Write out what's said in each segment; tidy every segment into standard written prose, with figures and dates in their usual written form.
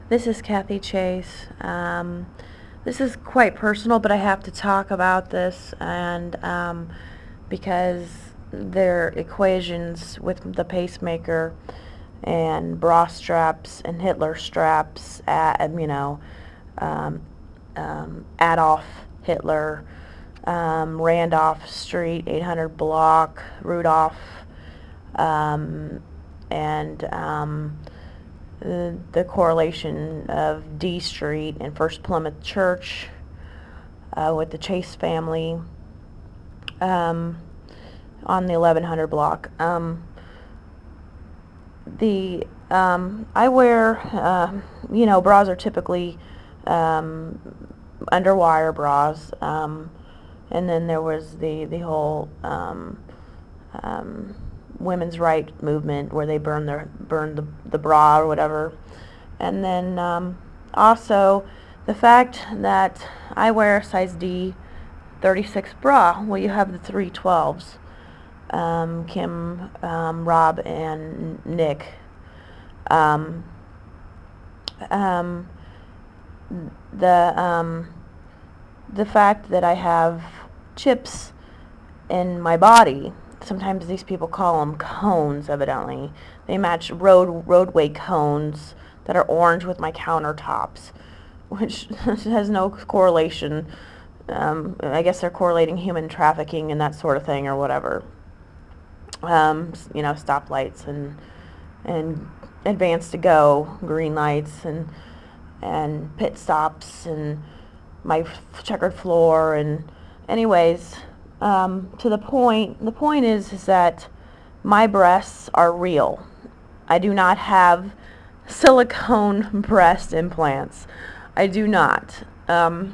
This is Kathy Chase. This is quite personal, but I have to talk about this, and because their equations with the pacemaker and bra straps and Hitler straps, um, Adolf Hitler, Randolph Street, 800 block, Rudolph, and the correlation of D Street and First Plymouth Church with the Chase family on the 1100 block. I wear, bras are typically underwire bras, and then there was the whole women's right movement where they burn the bra or whatever. And then also the fact that I wear a size D 36 bra. Well, you have the 312s, Kim, Rob, and Nick. Um, um, the fact that I have chips in my body. Sometimes these people call them cones, evidently. They match roadway cones that are orange with my countertops, which has no correlation. I guess they're correlating human trafficking and that sort of thing or whatever. Stoplights and advance to go, green lights and pit stops and my checkered floor. And anyways, to the point. The point is that my breasts are real. I do not have silicone breast implants. I do not. I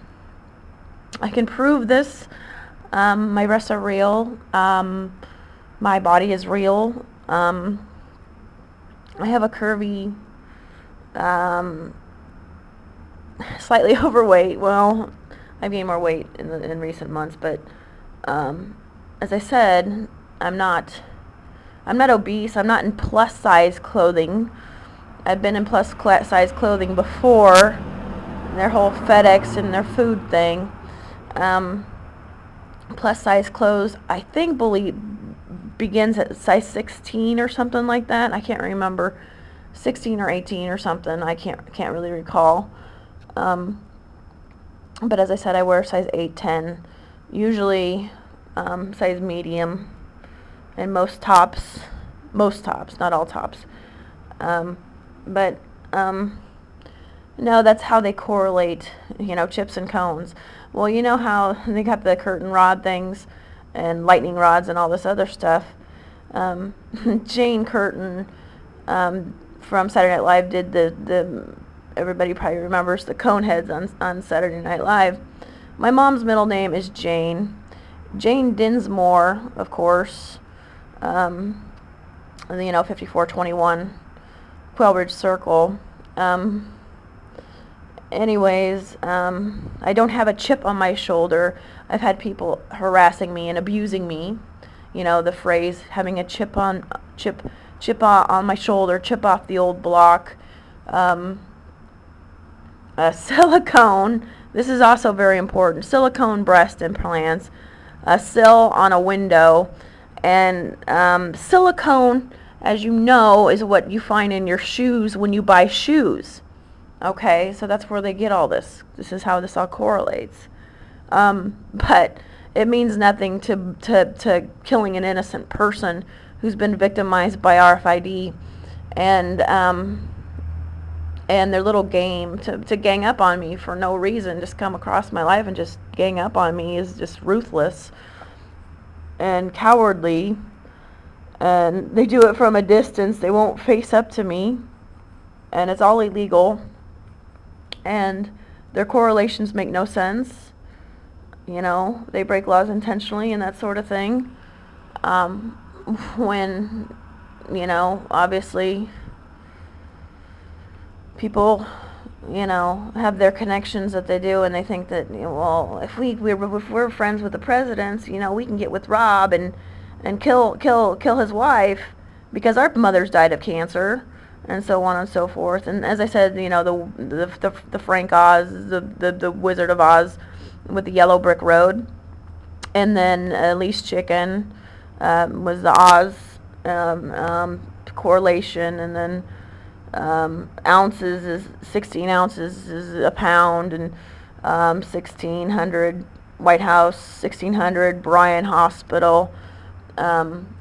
can prove this. My breasts are real. My body is real. I have a curvy, slightly overweight. Well, I've gained more weight in recent months, but as I said, I'm not obese. I'm not in plus size clothing. I've been in plus size clothing before. Their whole FedEx and their food thing. Plus size clothes, I think, begins at size 16 or something like that. I can't remember, 16 or 18 or something. I can't really recall. But as I said, I wear size 8, 10, usually size medium, and most tops, not all tops. But no, that's how they correlate, chips and cones. Well, you know how they got the curtain rod things and lightning rods and all this other stuff. Jane Curtin from Saturday Night Live did the everybody probably remembers the cone heads on Saturday Night Live. My mom's middle name is Jane. Jane Dinsmore, of course. 5421 Quailbridge Circle. Anyways, I don't have a chip on my shoulder. I've had people harassing me and abusing me. The phrase having a chip on my shoulder, chip off the old block. Silicone. This is also very important. Silicone breast implants. A sill on a window, and silicone, as you know, is what you find in your shoes when you buy shoes. Okay, so that's where they get all this. This is how this all correlates. But it means nothing to killing an innocent person who's been victimized by RFID and their little game to gang up on me for no reason, just come across my life and just gang up on me is just ruthless and cowardly. And they do it from a distance. They won't face up to me, and it's all illegal. And their correlations make no sense. They break laws intentionally and that sort of thing. When, obviously people, have their connections that they do, and they think that, if we're friends with the presidents, we can get with Rob and kill his wife because our mothers died of cancer. and so on and so forth. And as I said, you know, the Frank Oz, the Wizard of Oz with the yellow brick road. And then Elise Chicken was the Oz correlation, and then ounces is 16 ounces is a pound, and 1600 White House, 1600 Bryan Hospital, um,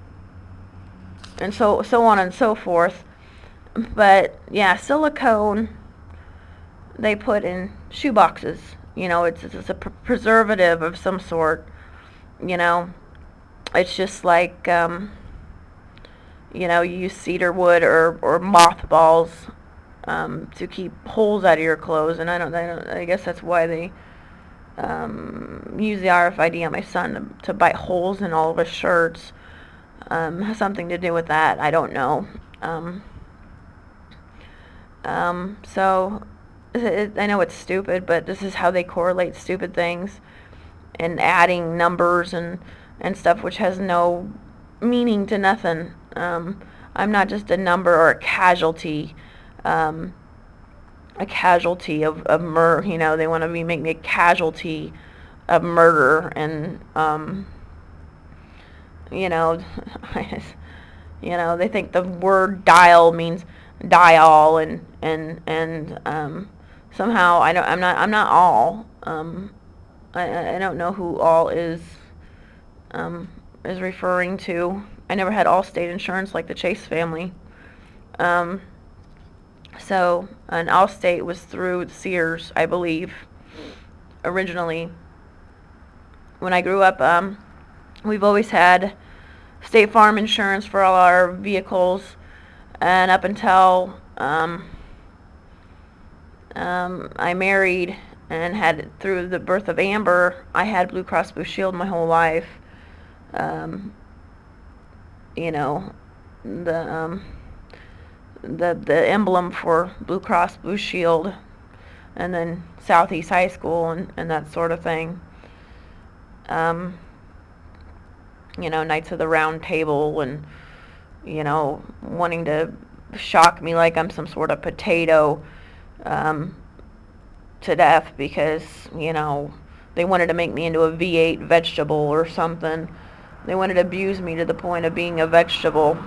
and so on and so forth. But yeah, silicone they put in shoe boxes. You know, it's a preservative of some sort. You know, it's just like you know, you use cedar wood or mothballs to keep holes out of your clothes, and I guess that's why they use the RFID on my son to bite holes in all of his shirts. Has something to do with that. I don't know. So I know it's stupid, but this is how they correlate stupid things, and adding numbers and stuff which has no meaning to nothing. I'm not just a number or a casualty. A casualty of murder. You know, they want to make me a casualty of murder, and you know, you know, they think the word dial means dial, and somehow I'm not all. I don't know who all is referring to. I never had Allstate insurance like the Chase family. So an Allstate was through Sears, I believe, originally. When I grew up, we've always had State Farm insurance for all our vehicles, and up until I married and had, through the birth of Amber, I had Blue Cross Blue Shield my whole life. You know, the emblem for Blue Cross Blue Shield, and then Southeast High School and that sort of thing. You know, Knights of the Round Table, and you know, wanting to shock me like I'm some sort of potato to death, because you know, they wanted to make me into a V8 vegetable or something. They wanted to abuse me to the point of being a vegetable.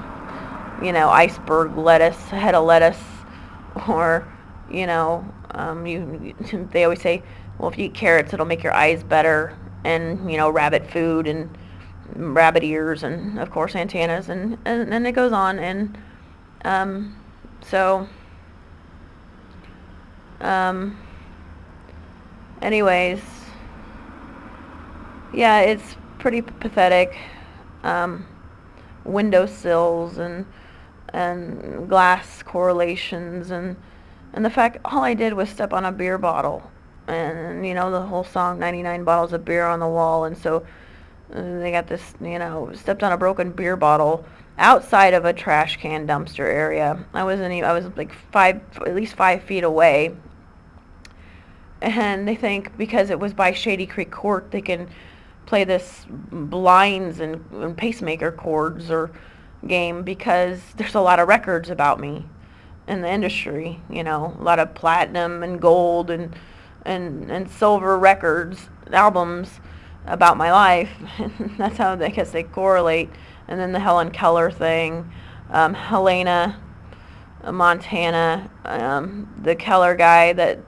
You know, iceberg lettuce, head of lettuce, or you know, they always say, well, if you eat carrots, it'll make your eyes better, and you know, rabbit food and rabbit ears, and of course antennas, and it goes on, and so anyways, yeah, it's pretty pathetic. Windowsills and glass correlations, and the fact all I did was step on a beer bottle, and you know, the whole song 99 bottles of beer on the wall, and so they got this, you know, stepped on a broken beer bottle outside of a trash can dumpster area. I was like at least 5 feet away, and they think because it was by Shady Creek Court they can play this blinds and pacemaker chords or game, because there's a lot of records about me in the industry, you know, a lot of platinum and gold and silver records, albums about my life. That's how I guess they correlate. And then the Helen Keller thing, Helena, Montana, the Keller guy that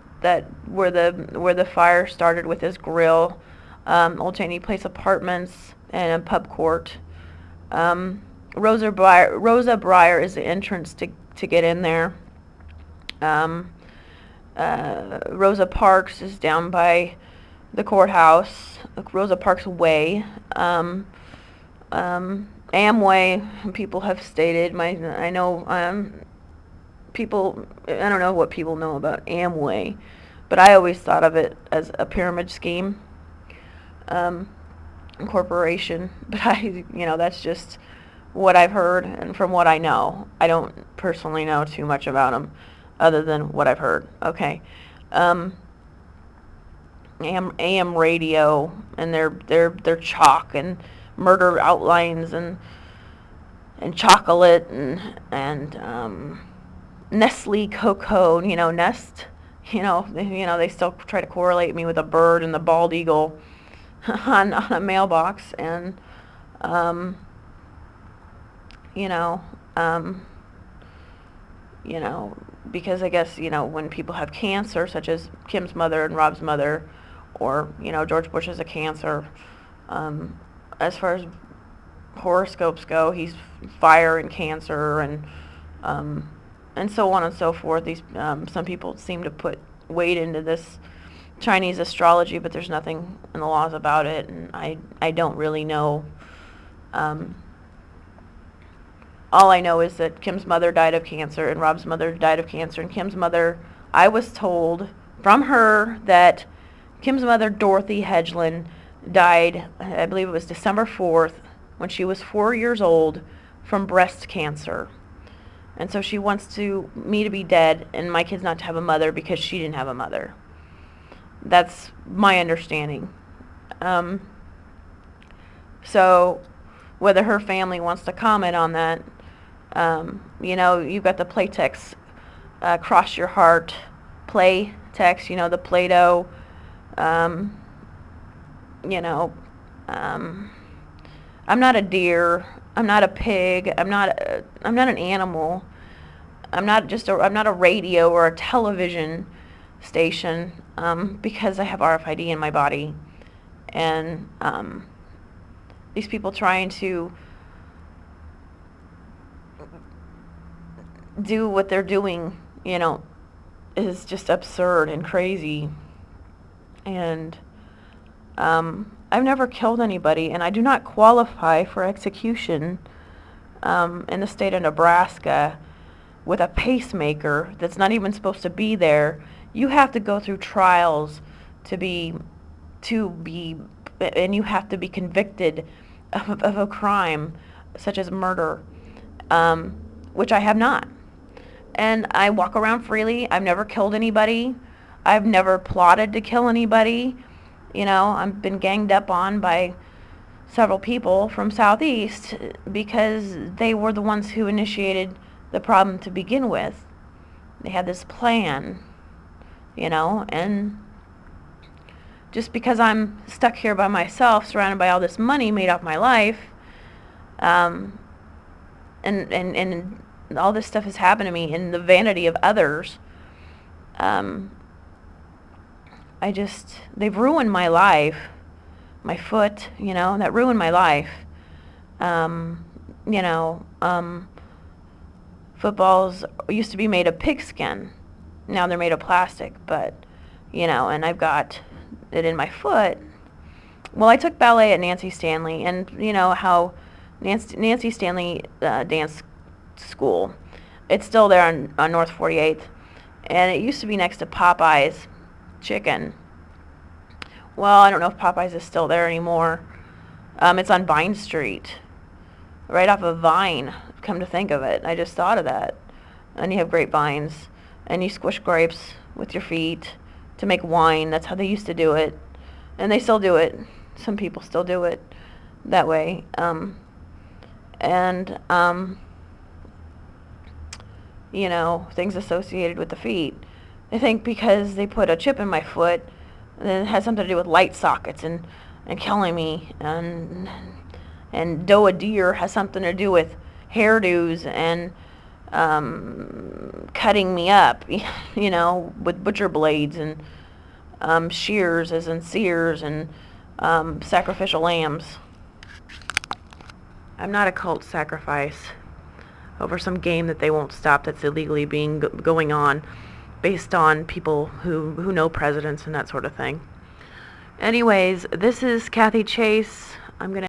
where the fire started with his grill, Old Cheney Place Apartments, and a pub court. Rosa Breyer is the entrance to get in there. Rosa Parks is down by the courthouse, Rosa Parks Way. Amway, people have stated, I know people, I don't know what people know about Amway, but I always thought of it as a pyramid scheme. Corporation, but you know, that's just what I've heard and from what I know. I don't personally know too much about them, other than what I've heard. Okay, AM radio and their chalk and murder outlines and chocolate and Nestle Cocoa, Nest, they still try to correlate me with a bird and the bald eagle on a mailbox, and um, you know, um, you know, because I guess, when people have cancer, such as Kim's mother and Rob's mother, or, George Bush has a cancer, um, as far as horoscopes go, he's fire and cancer, um, and so on and so forth. Some people seem to put weight into this Chinese astrology, but there's nothing in the laws about it, and I don't really know. Um, all I know is that Kim's mother died of cancer and Rob's mother died of cancer. And Kim's mother, I was told from her that Kim's mother, Dorothy Hedgeland, died, I believe it was December 4th, when she was 4 years old, from breast cancer. And so she wants me to be dead and my kids not to have a mother because she didn't have a mother. That's my understanding. So whether her family wants to comment on that, you've got the Playtex Cross Your Heart Playtex, the Play-Doh, you know, um, I'm not a deer, I'm not a pig, I'm not an animal. I'm not a radio or a television station, because I have RFID in my body. And these people trying to do what they're doing, is just absurd and crazy. And I've never killed anybody, and I do not qualify for execution in the state of Nebraska with a pacemaker that's not even supposed to be there. You have to go through trials to be, and you have to be convicted of a crime such as murder, which I have not. And I walk around freely. I've never killed anybody. I've never plotted to kill anybody. I've been ganged up on by several people from Southeast because they were the ones who initiated the problem to begin with. They had this plan, and just because I'm stuck here by myself, surrounded by all this money made off my life, and all this stuff has happened to me in the vanity of others, they've ruined my life. My foot, that ruined my life. Footballs used to be made of pigskin. Now they're made of plastic, but, and I've got it in my foot. Well, I took ballet at Nancy Stanley, and how Nancy Stanley dance school. It's still there on North 48th, and it used to be next to Popeye's Chicken. Well, I don't know if Popeye's is still there anymore. It's on Vine Street, right off of Vine, come to think of it. I just thought of that. And you have grapevines, and you squish grapes with your feet to make wine. That's how they used to do it. And they still do it. Some people still do it that way. Things associated with the feet. I think because they put a chip in my foot, and it has something to do with light sockets and killing me, and doe a deer has something to do with hairdos and cutting me up, with butcher blades and shears as in sears and sacrificial lambs. I'm not a cult sacrifice over some game that they won't stop that's illegally going on based on people who know presidents and that sort of thing. Anyways, this is Kathy Chase. I'm going to